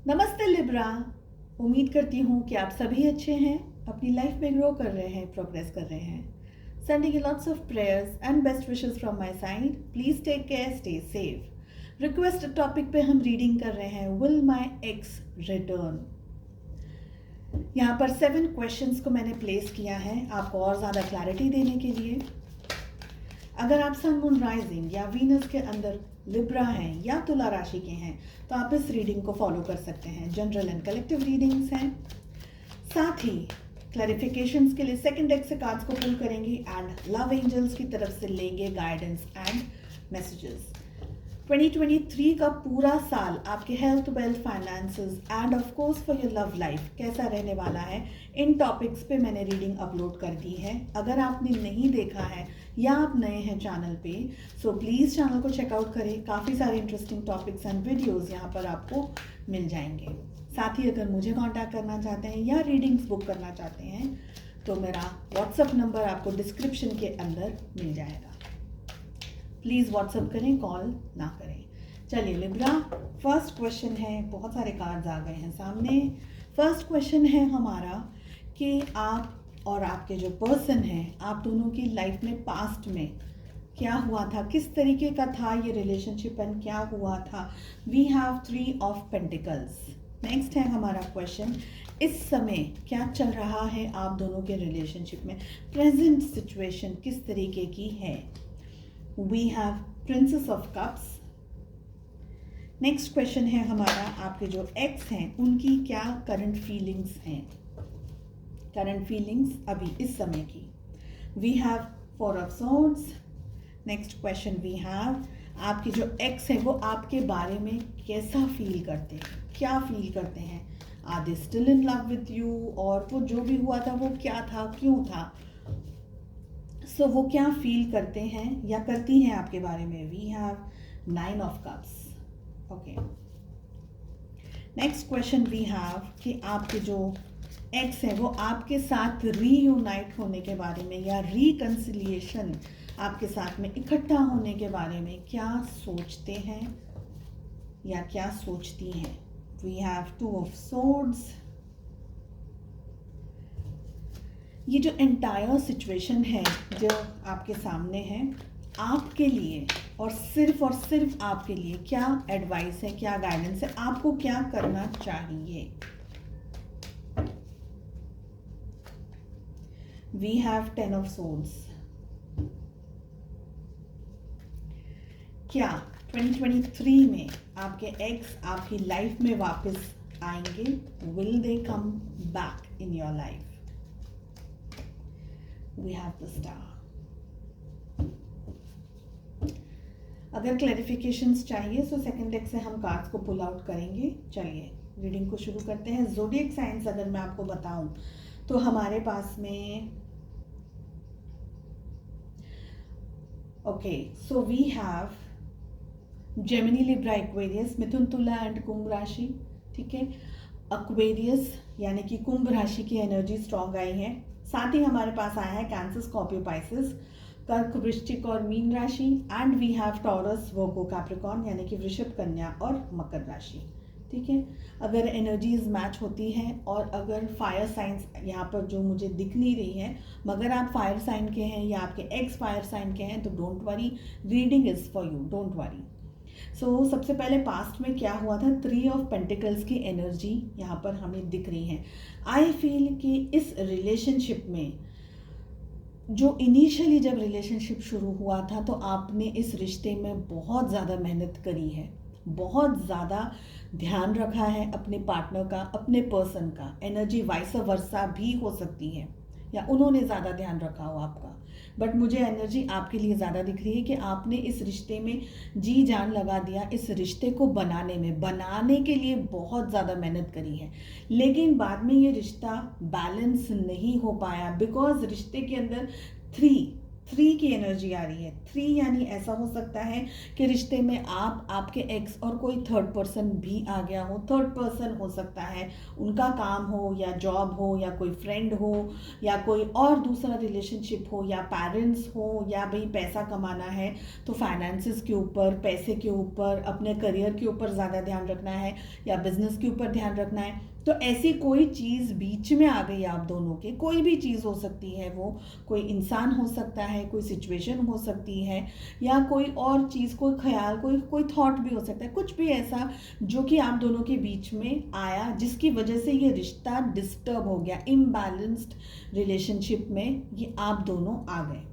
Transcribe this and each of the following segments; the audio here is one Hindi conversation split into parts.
नमस्ते लिब्रा। उम्मीद करती हूँ कि आप सभी अच्छे हैं, अपनी लाइफ में ग्रो कर रहे हैं, प्रोग्रेस कर रहे हैं। Sending lots of prayers and best wishes from my side. Please take care, stay safe. Request topic पे हम रीडिंग कर रहे हैं, विल माई एक्स रिटर्न। यहाँ पर 7 क्वेश्चंस को मैंने प्लेस किया है आपको और ज़्यादा क्लैरिटी देने के लिए। अगर आप सन मून राइजिंग या वीनस के अंदर लिब्रा हैं या तुला राशि के हैं तो आप इस रीडिंग को फॉलो कर सकते हैं। जनरल एंड कलेक्टिव रीडिंग्स हैं। साथ ही क्लैरिफिकेशंस के लिए सेकंड डेक से कार्ड्स को पुल करेंगे एंड लव एंजल्स की तरफ से लेंगे गाइडेंस एंड मैसेजेस। 2023 का पूरा साल आपके health, wealth, finances end of course for your love life कैसा रहने वाला है, इन टॉपिक्स पे मैंने रीडिंग अपलोड कर दी है। अगर आपने नहीं देखा है या आप नए हैं चैनल पे, सो प्लीज़ चैनल को चेकआउट करें। काफ़ी सारे इंटरेस्टिंग टॉपिक्स एंड वीडियोज़ यहाँ पर आपको मिल जाएंगे। साथ ही अगर मुझे कॉन्टैक्ट करना चाहते हैं या रीडिंग्स बुक करना चाहते हैं तो मेरा व्हाट्सएप नंबर आपको डिस्क्रिप्शन के अंदर मिल जाएगा। प्लीज़ व्हाट्सएप करें, कॉल ना करें। चलिए लिब्रा, फर्स्ट क्वेश्चन है। बहुत सारे कार्ड्स आ गए हैं सामने। फर्स्ट क्वेश्चन है हमारा कि आप और आपके जो पर्सन हैं, आप दोनों की लाइफ में पास्ट में क्या हुआ था, किस तरीके का था ये रिलेशनशिप एंड क्या हुआ था। We have 3 of pentacles. Next है हमारा क्वेश्चन, इस समय क्या चल रहा है आप दोनों के रिलेशनशिप में, प्रेजेंट सिचुएशन किस तरीके की है। We have Princess of Cups. Next question है हमारा, आपके जो एक्स हैं उनकी क्या करंट फीलिंग्स हैं, करंट फीलिंग्स अभी इस समय की। We have 4 of swords. Next question we have, आपके जो एक्स हैं वो आपके बारे में कैसा फील करते हैं, क्या फील करते हैं। Are they still in love with you, और वो जो भी हुआ था वो क्या था, क्यों था। सो वो क्या फील करते हैं या करती हैं आपके बारे में। We have 9 of cups. Okay, next question we have कि आपके जो एक्स हैं वो आपके साथ रीयूनाइट होने के बारे में या रिकंसिलिएशन आपके साथ में इकट्ठा होने के बारे में क्या सोचते हैं या क्या सोचती हैं। We have 2 of swords. ये जो एंटायर सिचुएशन है जो आपके सामने है, आपके लिए और सिर्फ आपके लिए क्या एडवाइस है, क्या गाइडेंस है, आपको क्या करना चाहिए। We have 10 of swords. क्या 2023 में आपके एक्स आपकी लाइफ में वापस आएंगे। Will they come back in your life. We have the star. अगर क्लैरिफिकेशंस चाहिए तो सेकंड डेक से हम कार्ड्स को पुल आउट करेंगे। चलिए रीडिंग को शुरू करते हैं। ज़ोडिएक साइंस अगर मैं आपको बताऊं तो हमारे पास में okay, so we have Gemini, Libra, Aquarius, Mithun, Tula and कुंभ राशि। ठीक है, एक्वेरियस यानी कि कुंभ राशि की एनर्जी स्ट्रॉन्ग आई है। साथ ही हमारे पास आया है कैंसर, स्कॉर्पियो, पाइसेस, कर्क, वृश्चिक और मीन राशि। And we have Taurus, Virgo, Capricorn यानी कि वृषभ, कन्या और मकर राशि। ठीक है, अगर एनर्जीज मैच होती हैं और अगर फायर साइंस यहाँ पर जो मुझे दिख नहीं रही है, मगर आप फायर साइन के हैं या आपके एक्स फायर साइन के हैं तो don't worry, reading is for you, don't worry. So सबसे पहले पास्ट में क्या हुआ था, 3 ऑफ पेंटिकल्स की एनर्जी यहाँ पर हमें दिख रही है। आई फील कि इस रिलेशनशिप में जो इनिशियली जब रिलेशनशिप शुरू हुआ था तो आपने इस रिश्ते में बहुत ज़्यादा मेहनत करी है, बहुत ज़्यादा ध्यान रखा है अपने पार्टनर का, अपने पर्सन का। एनर्जी वाइस वर्सा भी हो सकती है या उन्होंने ज़्यादा ध्यान रखा हो आपका, बट मुझे एनर्जी आपके लिए ज़्यादा दिख रही है कि आपने इस रिश्ते में जी जान लगा दिया। इस रिश्ते को बनाने के लिए बहुत ज़्यादा मेहनत करी है, लेकिन बाद में ये रिश्ता बैलेंस नहीं हो पाया बिकॉज रिश्ते के अंदर 3 3 की एनर्जी आ रही है। 3 यानी ऐसा हो सकता है कि रिश्ते में आप, आपके एक्स और कोई थर्ड पर्सन भी आ गया हो। थर्ड पर्सन हो सकता है उनका काम हो या जॉब हो या कोई फ्रेंड हो या कोई और दूसरा रिलेशनशिप हो या पेरेंट्स हो या भाई पैसा कमाना है तो फाइनेंसिस के ऊपर, पैसे के ऊपर, अपने करियर के ऊपर ज़्यादा ध्यान रखना है या बिजनेस के ऊपर ध्यान रखना है। तो ऐसी कोई चीज़ बीच में आ गई आप दोनों के, कोई भी चीज़ हो सकती है, वो कोई इंसान हो सकता है, कोई सिचुएशन हो सकती है या कोई और चीज़, कोई ख्याल, कोई कोई थॉट भी हो सकता है, कुछ भी ऐसा जो कि आप दोनों के बीच में आया जिसकी वजह से ये रिश्ता डिस्टर्ब हो गया, इम्बैलेंस्ड रिलेशनशिप में ये आप दोनों आ गए।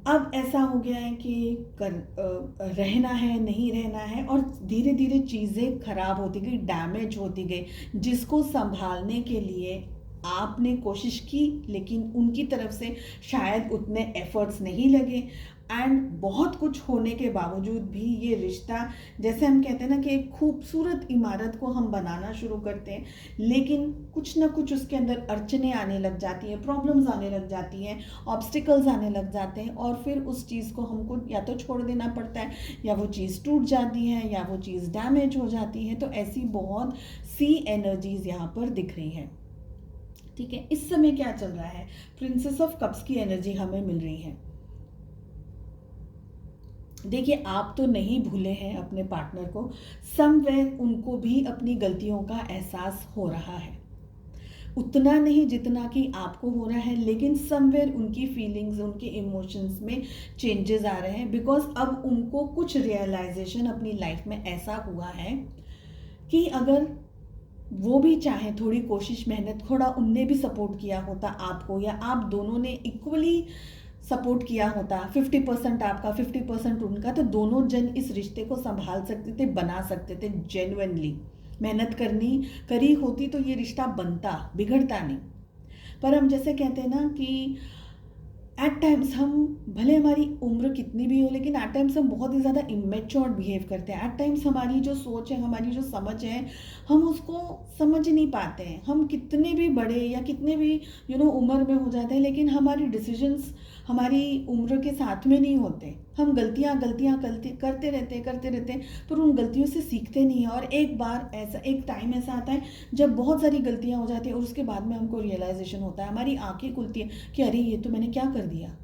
अब ऐसा हो गया है कि रहना है, नहीं रहना है, और धीरे धीरे चीज़ें खराब होती गई, डैमेज होती गई, जिसको संभालने के लिए आपने कोशिश की लेकिन उनकी तरफ से शायद उतने एफर्ट्स नहीं लगे। एंड बहुत कुछ होने के बावजूद भी ये रिश्ता, जैसे हम कहते हैं ना कि एक खूबसूरत इमारत को हम बनाना शुरू करते हैं लेकिन कुछ ना कुछ उसके अंदर अड़चने आने लग जाती हैं, प्रॉब्लम्स आने लग जाती हैं, ऑब्स्टिकल्स आने लग जाते हैं और फिर उस चीज़ को हमको या तो छोड़ देना पड़ता है या वो चीज़ टूट जाती है या वो चीज़ डैमेज हो जाती है। तो ऐसी बहुत सी एनर्जीज यहाँ पर दिख रही है। ठीक है, इस समय क्या चल रहा है? प्रिंसेस ऑफ कप्स की एनर्जी हमें मिल रही है। देखिए, आप तो नहीं भूले हैं अपने पार्टनर को, समवेयर उनको भी अपनी गलतियों का एहसास हो रहा है, उतना नहीं जितना कि आपको हो रहा है, लेकिन समवेयर उनकी फीलिंग्स, उनके इमोशंस में चेंजेस आ रहे हैं बिकॉज अब उनको कुछ रियलाइजेशन अपनी लाइफ में ऐसा हुआ है कि अगर वो भी चाहे थोड़ी कोशिश, मेहनत, थोड़ा उनने भी सपोर्ट किया होता आपको या आप दोनों ने इक्वली सपोर्ट किया होता, 50% आपका 50% उनका, तो दोनों जन इस रिश्ते को संभाल सकते थे, बना सकते थे। जेन्युइनली मेहनत करी होती तो ये रिश्ता बनता, बिगड़ता नहीं। पर हम जैसे कहते हैं ना कि एट टाइम्स हम, भले हमारी उम्र कितनी भी हो लेकिन एट टाइम्स हम बहुत ही ज़्यादा इमेच्योर बिहेव करते हैं। एट टाइम्स हमारी जो सोच है, हमारी जो समझ है, हम उसको समझ नहीं पाते हैं। हम कितने भी बड़े या कितने भी उम्र में हो जाते हैं लेकिन हमारी डिसीजंस हमारी उम्र के साथ में नहीं होते। हम गलतियाँ करते रहते हैं पर उन गलतियों से सीखते नहीं हैं। और एक टाइम ऐसा आता है जब बहुत सारी गलतियाँ हो जाती हैं और उसके बाद में हमको रियलाइजेशन होता है, हमारी आंखें खुलती हैं कि अरे ये तो मैंने क्या कर दिया।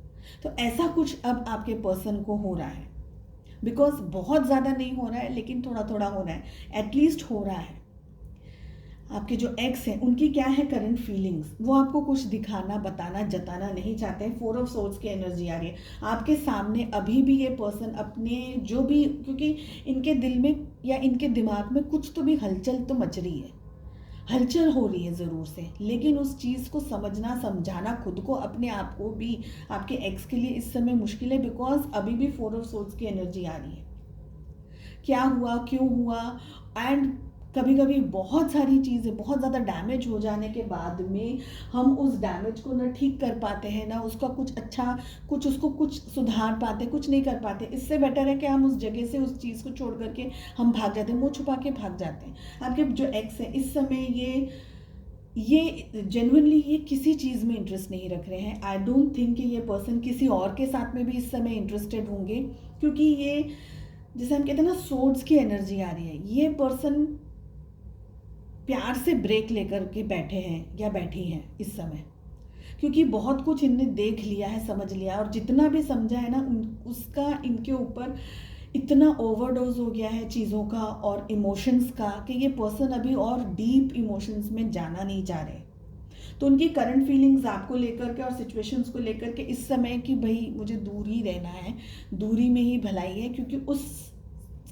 तो ऐसा कुछ अब आपके पर्सन को हो रहा है, बिकॉज बहुत ज़्यादा नहीं हो रहा है लेकिन थोड़ा थोड़ा हो रहा है, एटलीस्ट हो रहा है। आपके जो एक्स हैं उनकी क्या है करंट फीलिंग्स, वो आपको कुछ दिखाना, बताना, जताना नहीं चाहते हैं। 4 ऑफ सोर्ड्स की एनर्जी आ रही है आपके सामने। अभी भी ये पर्सन अपने जो भी, क्योंकि इनके दिल में या इनके दिमाग में कुछ तो भी हलचल तो मच रही है, हलचल हो रही है ज़रूर से, लेकिन उस चीज़ को समझना, समझाना खुद को, अपने आप को भी आपके एक्स के लिए इस समय मुश्किल है बिकॉज अभी भी 4 ऑफ सोर्ड्स की एनर्जी आ रही है। क्या हुआ, क्यों हुआ, एंड कभी कभी बहुत सारी चीज़ें बहुत ज़्यादा डैमेज हो जाने के बाद में हम उस डैमेज को ना ठीक कर पाते हैं, ना उसका कुछ अच्छा, कुछ सुधार पाते, कुछ नहीं कर पाते। इससे बेटर है कि हम उस जगह से उस चीज़ को छोड़ करके हम भाग जाते हैं, मुँह छुपा के भाग जाते हैं। आपके जो एक्स है इस समय ये जेन्युइनली ये किसी चीज़ में इंटरेस्ट नहीं रख रहे हैं। आई डोंट थिंक कि ये पर्सन किसी और के साथ में भी इस समय इंटरेस्टेड होंगे, क्योंकि ये, जैसे हम कहते हैं ना, सोर्ड्स की एनर्जी आ रही है। ये पर्सन प्यार से ब्रेक लेकर के बैठे हैं या बैठी हैं इस समय, क्योंकि बहुत कुछ इनने देख लिया है, समझ लिया, और जितना भी समझा है ना उसका इनके ऊपर इतना ओवरडोज हो गया है चीज़ों का और इमोशंस का कि ये पर्सन अभी और डीप इमोशंस में जाना नहीं चाह रहे। तो उनकी करंट फीलिंग्स आपको लेकर के और सिचुएशंस को लेकर के इस समय कि भाई मुझे दूर ही रहना है, दूरी में ही भलाई है, क्योंकि उस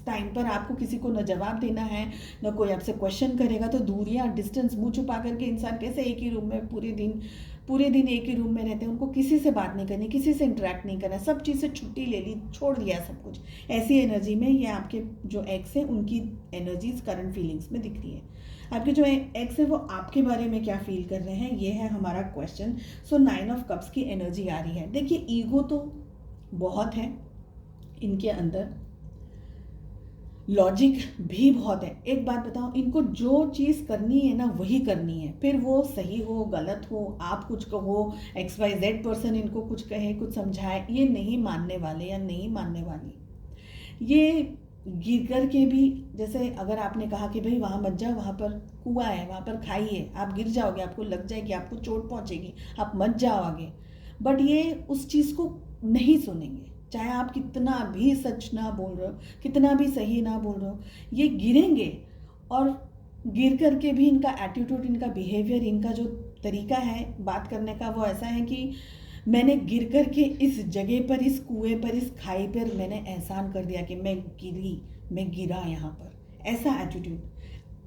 टाइम पर आपको किसी को न जवाब देना है, न कोई आपसे क्वेश्चन करेगा। तो दूरियां, डिस्टेंस, मुंह छुपा करके इंसान कैसे एक ही रूम में पूरे दिन एक ही रूम में रहते हैं, उनको किसी से बात नहीं करनी, किसी से इंटरेक्ट नहीं करना, सब चीज़ से छुट्टी ले ली, छोड़ दिया सब कुछ। ऐसी एनर्जी में ये आपके जो एक्स है उनकी एनर्जीज करंट फीलिंग्स में दिख रही है। आपके जो एक्स है वो आपके बारे में क्या फील कर रहे हैं, ये है हमारा क्वेश्चन। सो 9 ऑफ कप्स की एनर्जी आ रही है। देखिए, ईगो तो बहुत है इनके अंदर, लॉजिक भी बहुत है। एक बात बताओ, इनको जो चीज़ करनी है ना वही करनी है, फिर वो सही हो गलत हो, आप कुछ कहो, XYZ पर्सन इनको कुछ कहे कुछ समझाए, ये नहीं मानने वाले या नहीं मानने वाली। ये गिर कर के भी, जैसे अगर आपने कहा कि भाई वहाँ मत जाओ, वहाँ पर कुआं है, वहाँ पर खाई है, आप गिर जाओगे, आपको लग जाएगी, आपको चोट पहुँचेगी, आप मत जाओ आगे, बट ये उस चीज़ को नहीं सुनेंगे। चाहे आप कितना भी सच ना बोल रहे हो, कितना भी सही ना बोल रहे हो, ये गिरेंगे। और गिर करके भी इनका एटीट्यूड, इनका बिहेवियर, इनका जो तरीका है बात करने का वो ऐसा है कि मैंने गिर कर के इस जगह पर, इस कुएं पर, इस खाई पर मैंने एहसान कर दिया कि मैं गिरा यहाँ पर। ऐसा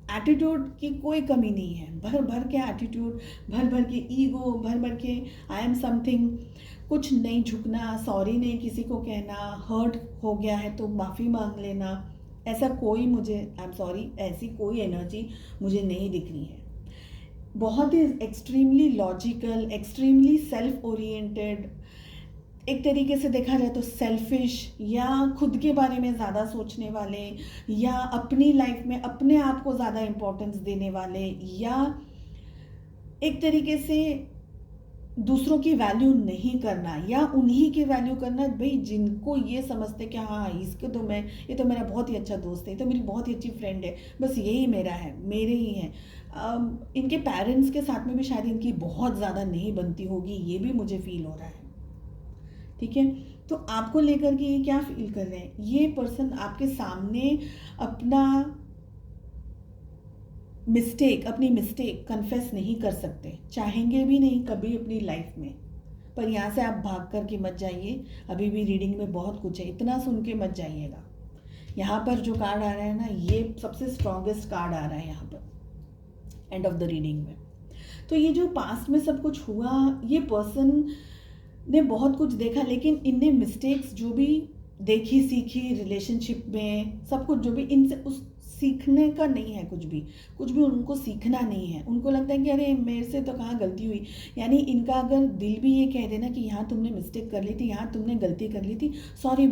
एटीट्यूड की कोई कमी नहीं है, भर भर के एटीट्यूड, भर भर के ईगो, भर भर के आई एम समथिंग, कुछ नहीं झुकना, सॉरी नहीं किसी को कहना, हर्ट हो गया है तो माफ़ी मांग लेना, ऐसा कोई मुझे, आई एम सॉरी, ऐसी कोई एनर्जी मुझे नहीं दिख रही है। बहुत ही extremely logical, extremely self oriented, एक तरीके से देखा जाए तो सेल्फिश, या खुद के बारे में ज़्यादा सोचने वाले, या अपनी लाइफ में अपने आप को ज़्यादा इम्पोर्टेंस देने वाले, या एक तरीके से दूसरों की वैल्यू नहीं करना या उन्हीं की वैल्यू करना। भाई जिनको ये समझते कि हाँ इसको तो मैं, ये तो मेरा बहुत ही अच्छा दोस्त है, ये तो मेरी बहुत ही अच्छी फ्रेंड है, बस यही मेरा है, मेरे ही हैं। इनके पेरेंट्स के साथ में भी शायद इनकी बहुत ज़्यादा नहीं बनती होगी, ये भी मुझे फील हो रहा है। ठीक है, तो आपको लेकर के ये क्या फील कर रहे हैं, ये पर्सन आपके सामने अपनी मिस्टेक कन्फेस नहीं कर सकते, चाहेंगे भी नहीं कभी अपनी लाइफ में। पर यहाँ से आप भाग कर के मत जाइए, अभी भी रीडिंग में बहुत कुछ है, इतना सुन के मत जाइएगा। यहाँ पर जो कार्ड आ रहा है ना, ये सबसे स्ट्रॉन्गेस्ट कार्ड आ रहा है यहाँ पर एंड ऑफ द रीडिंग में। तो ये जो पास्ट में सब कुछ हुआ, ये पर्सन ने बहुत कुछ देखा, लेकिन इनने मिस्टेक्स जो भी देखी सीखी रिलेशनशिप में, सब कुछ जो भी इनसे उस सीखने का नहीं है, कुछ भी उनको सीखना नहीं है। उनको लगता है कि अरे मेरे से तो कहाँ गलती हुई। यानी इनका अगर दिल भी ये कह देना कि यहाँ तुमने मिस्टेक कर ली थी, यहाँ तुमने गलती कर ली थी, सॉरी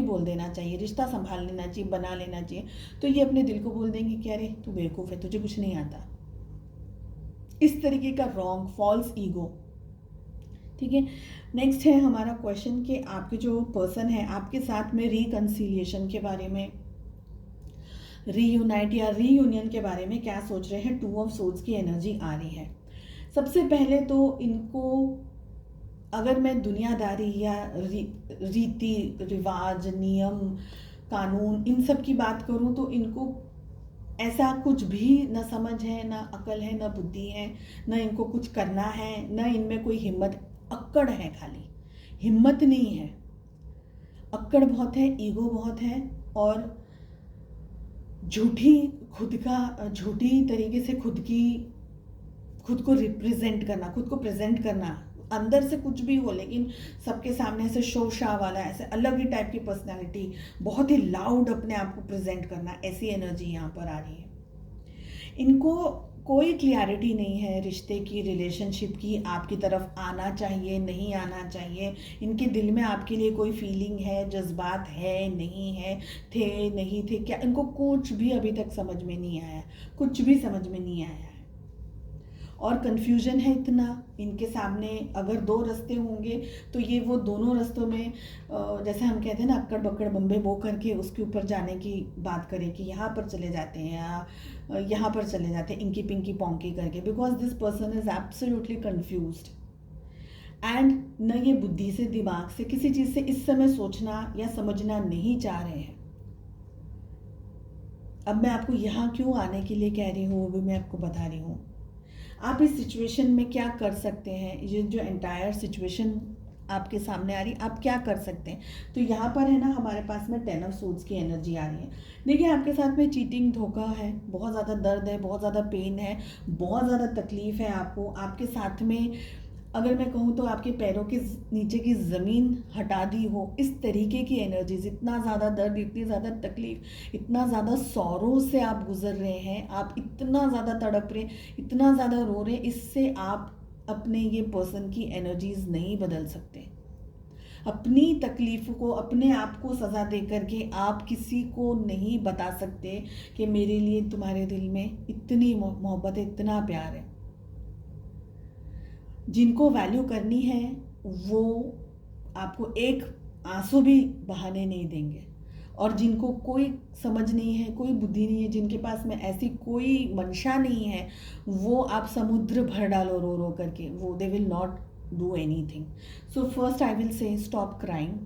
बोल देना चाहिए, रिश्ता संभाल लेना चाहिए, बना लेना चाहिए, तो ये अपने दिल को बोल देंगे कि अरे तू बेवकूफ़ है, तुझे कुछ नहीं आता। इस तरीके का रॉन्ग फॉल्स ईगो। ठीक है, नेक्स्ट है हमारा क्वेश्चन कि आपके जो पर्सन है आपके साथ में रिकन्सिलिएशन के बारे में, रीयूनाइट या रीयूनियन के बारे में क्या सोच रहे हैं। 2 ऑफ सोर्ड्स की एनर्जी आ रही है। सबसे पहले तो इनको, अगर मैं दुनियादारी या रीति रिवाज, नियम कानून, इन सब की बात करूं तो इनको ऐसा कुछ भी न समझ है, ना अकल है, ना बुद्धि है, ना इनको कुछ करना है, ना इनमें कोई हिम्मत, अक्कड़ है, खाली हिम्मत नहीं है, अक्कड़ बहुत है, ईगो बहुत है, और झूठी तरीके से खुद को रिप्रेजेंट करना, खुद को प्रेजेंट करना, अंदर से कुछ भी हो लेकिन सबके सामने ऐसे शो शाह वाला, ऐसे अलग ही टाइप की पर्सनालिटी, बहुत ही लाउड अपने आप को प्रेजेंट करना, ऐसी एनर्जी यहाँ पर आ रही है। इनको कोई क्लियरिटी नहीं है रिश्ते की, रिलेशनशिप की, आपकी तरफ आना चाहिए नहीं आना चाहिए। इनके दिल में आपके लिए कोई फीलिंग है, जज्बात है नहीं है, थे नहीं थे, क्या, इनको कुछ भी अभी तक समझ में नहीं आया, कुछ भी समझ में नहीं आया है। और कन्फ्यूजन है इतना इनके सामने। अगर 2 रास्ते होंगे तो ये वो दोनों रास्तों में, जैसे हम कहते हैं ना, अक्कड़ बक्कड़ बम्बे बो करके उसके ऊपर जाने की बात करें कि यहाँ पर चले जाते हैं या यहाँ पर चले जाते हैं, इंकी पिंकी पोंकी करके, because this person is absolutely confused and न ये बुद्धि से, दिमाग से, किसी चीज़ से इस समय सोचना या समझना नहीं चाह रहे हैं। अब मैं आपको यहाँ क्यों आने के लिए कह रही हूँ वो भी मैं आपको बता रही हूँ। आप इस सिचुएशन में क्या कर सकते हैं, ये जो एंटायर सिचुएशन आपके सामने आ रही, आप क्या कर सकते हैं। तो यहाँ पर है ना, हमारे पास में 10 ऑफ सोर्ड्स की एनर्जी आ रही है। देखिए आपके साथ में चीटिंग, धोखा है, बहुत ज़्यादा दर्द है, बहुत ज़्यादा पेन है, बहुत ज़्यादा तकलीफ़ है आपको। आपके साथ में अगर मैं कहूँ तो आपके पैरों के नीचे की ज़मीन हटा दी हो, इस तरीके की एनर्जीज, इतना ज़्यादा दर्द, इतनी ज़्यादा तकलीफ़, इतना ज़्यादा सौरों से आप गुजर रहे हैं, आप इतना ज़्यादा तड़प रहे, इतना ज़्यादा रो रहे, इससे आप अपने ये पर्सन की एनर्जीज नहीं बदल सकते। अपनी तकलीफ़ को, अपने आप को सज़ा दे करके आप किसी को नहीं बता सकते कि मेरे लिए तुम्हारे दिल में इतनी मोहब्बत है, इतना प्यार है। जिनको वैल्यू करनी है वो आपको एक आंसू भी बहाने नहीं देंगे, और जिनको कोई समझ नहीं है, कोई बुद्धि नहीं है, जिनके पास में ऐसी कोई मंशा नहीं है, वो आप समुद्र भर डालो रो रो करके, वो they will not do anything. So first I will say stop crying.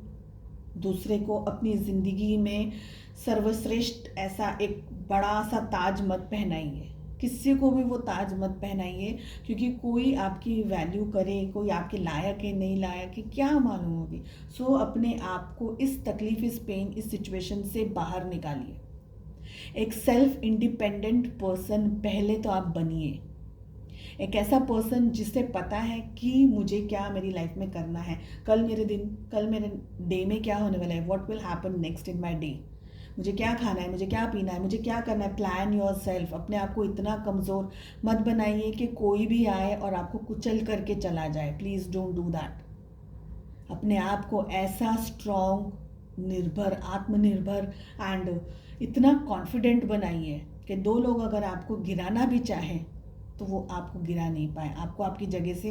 दूसरे को अपनी ज़िंदगी में सर्वश्रेष्ठ ऐसा एक बड़ा सा ताज मत पहनाइए, किसी को भी वो ताज मत पहनाइए, क्योंकि कोई आपकी वैल्यू करे, कोई आपके लायक है नहीं लायक है क्या मालूम होगी। सो अपने आप को इस तकलीफ, इस पेन, इस सिचुएशन से बाहर निकालिए। एक सेल्फ इंडिपेंडेंट पर्सन पहले तो आप बनिए, एक ऐसा पर्सन जिसे पता है कि मुझे क्या मेरी लाइफ में करना है, कल मेरे डे में क्या होने वाला है, what will happen next in my day, मुझे क्या खाना है, मुझे क्या पीना है, मुझे क्या करना है। Plan your self. अपने आप को इतना कमज़ोर मत बनाइए कि कोई भी आए और आपको कुचल करके चला जाए। Please don't do that. अपने आप को ऐसा स्ट्रॉन्ग, निर्भर, आत्मनिर्भर एंड इतना कॉन्फिडेंट बनाइए कि दो लोग अगर आपको गिराना भी चाहें तो वो आपको गिरा नहीं पाए, आपको आपकी जगह से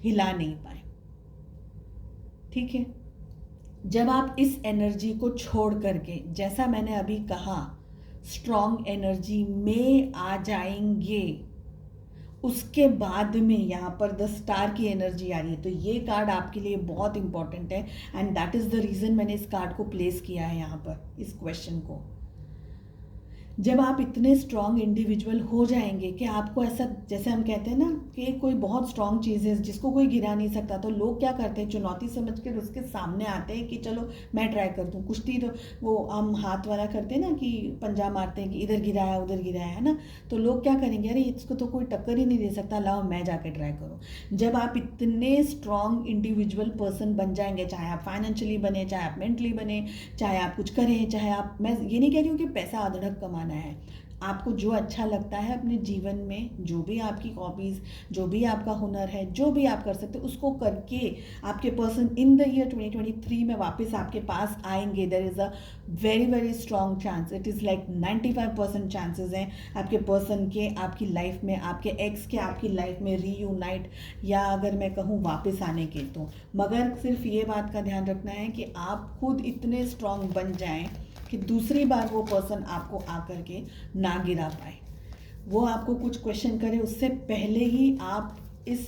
हिला नहीं पाए। ठीक है, जब आप इस एनर्जी को छोड़ करके, जैसा मैंने अभी कहा, स्ट्रॉन्ग एनर्जी में आ जाएंगे, उसके बाद में यहाँ पर 10 स्टार की एनर्जी आ रही है। तो ये कार्ड आपके लिए बहुत इंपॉर्टेंट है and that is the reason मैंने इस कार्ड को प्लेस किया है यहाँ पर, इस क्वेश्चन को। जब आप इतने स्ट्रॉन्ग इंडिविजुअल हो जाएंगे कि आपको ऐसा, जैसे हम कहते हैं ना कि कोई बहुत स्ट्रॉन्ग चीज़ है जिसको कोई गिरा नहीं सकता, तो लोग क्या करते हैं, चुनौती समझ कर उसके सामने आते हैं कि चलो मैं ट्राई कर दूँ। कुश्ती तो वो हम हाथ वाला करते हैं ना कि पंजा मारते हैं कि इधर गिराया उधर गिराया, है ना, तो लोग क्या करेंगे, अरे इसको तो कोई टक्कर ही नहीं दे सकता, लाओ मैं जाके ट्राई करूँ। जब आप इतने स्ट्रॉन्ग इंडिविजुअल पर्सन बन जाएंगे, चाहे आप फाइनेंशियली बने, चाहे आप मेंटली बने, चाहे आप कुछ करें, चाहे आप, मैं ये नहीं कह रही हूँ कि पैसा अधड़क कमाना है, आपको जो अच्छा लगता है अपने जीवन में, जो भी आपकी हॉबीज़, जो भी आपका हुनर है, जो भी आप कर सकते हो उसको करके आपके पर्सन इन द ईयर 2023 में वापस आपके पास आएंगे। There is a very very strong chance, it is like 95% chances हैं आपके पर्सन के आपकी लाइफ में, आपके एक्स के आपकी लाइफ में रीयूनाइट, या अगर मैं कहूँ वापस आने के। तो मगर सिर्फ ये बात का ध्यान रखना है कि आप खुद इतने स्ट्रॉन्ग बन जाएं कि दूसरी बार वो पर्सन आपको आकर के ना गिरा पाए, वो आपको कुछ क्वेश्चन करे उससे पहले ही आप इस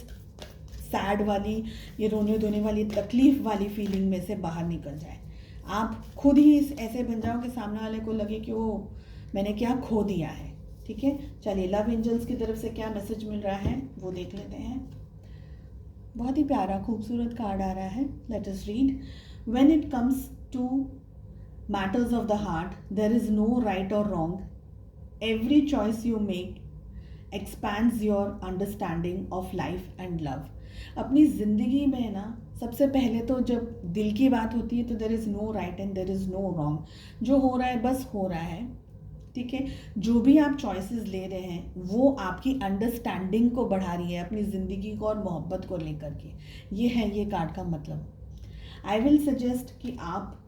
सैड वाली, ये रोने धोने वाली, तकलीफ वाली फीलिंग में से बाहर निकल जाए। आप खुद ही इस ऐसे बन जाओ कि सामने वाले को लगे कि वो मैंने क्या खो दिया है। ठीक है, चलिए लव एंजल्स की तरफ से क्या मैसेज मिल रहा है वो देख लेते हैं। बहुत ही प्यारा खूबसूरत कार्ड आ रहा है, let us read. When it comes to matters of the heart, there is no right or wrong. Every choice you make expands your understanding of life and love. अपनी ज़िंदगी में ना सबसे पहले तो जब दिल की बात होती है तो there is no right and there is no wrong. जो हो रहा है बस हो रहा है। ठीक है, जो भी आप चॉइसेस ले रहे हैं वो आपकी अंडरस्टैंडिंग को बढ़ा रही है, अपनी ज़िंदगी को और मोहब्बत को लेकर के। ये है ये कार्ड का मतलब। आई विल सजेस्ट कि आप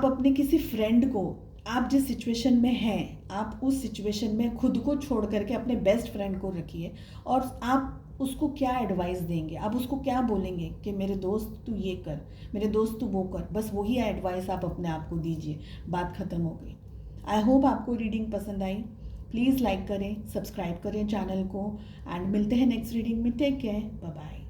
अपने किसी फ्रेंड को, आप जिस सिचुएशन में हैं, आप उस सिचुएशन में खुद को छोड़ करके अपने बेस्ट फ्रेंड को रखिए और आप उसको क्या एडवाइस देंगे, आप उसको क्या बोलेंगे कि मेरे दोस्त तू ये कर, मेरे दोस्त तू वो कर, बस वही एडवाइस आप अपने आप को दीजिए। बात ख़त्म हो गई। आई होप आपको रीडिंग पसंद आई। प्लीज़ लाइक करें, सब्सक्राइब करें चैनल को एंड मिलते हैं नेक्स्ट रीडिंग में। Take care, bye bye.